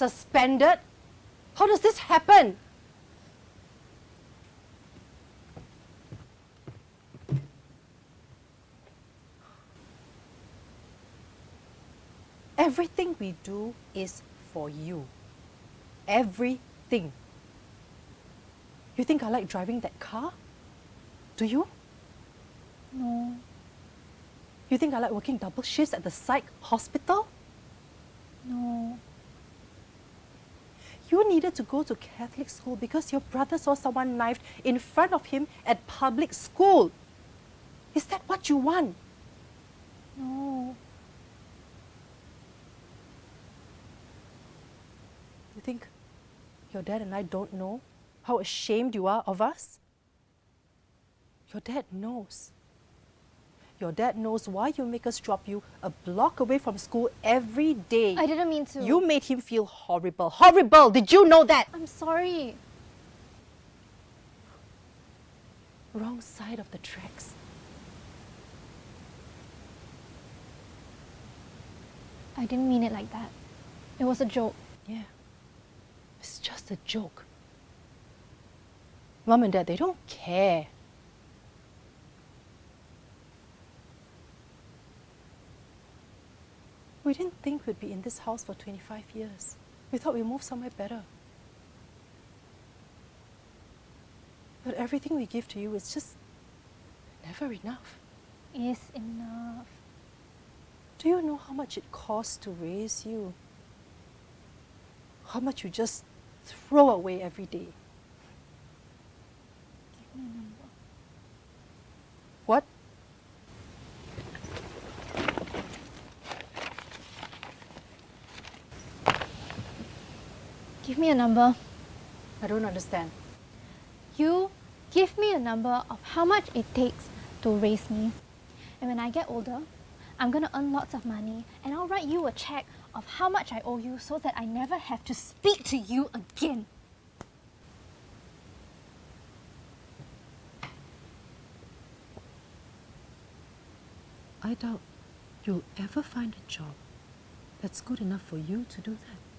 suspended? How does this happen? Everything we do is for you. Everything. You think I like driving that car? Do you? No. You think I like working double shifts at the psych hospital? No. You needed to go to Catholic school because your brother saw someone knifed in front of him at public school. Is that what you want? No. You think your dad and I don't know how ashamed you are of us? Your dad knows. Your dad knows why you make us drop you a block away from school every day. I didn't mean to. You made him feel horrible. Horrible! Did you know that? I'm sorry. Wrong side of the tracks. I didn't mean it like that. It was a joke. Yeah. It's just a joke. Mom and Dad, they don't care. We didn't think we'd be in this house for 25 years. We thought we'd move somewhere better. But everything we give to you is just never enough. Is enough. Do you know how much it costs to raise you? How much you just throw away every day? Give me a number. What? Give me a number. I don't understand. You give me a number of how much it takes to raise me. And when I get older, I'm gonna earn lots of money and I'll write you a check of how much I owe you so that I never have to speak to you again. I doubt you'll ever find a job that's good enough for you to do that.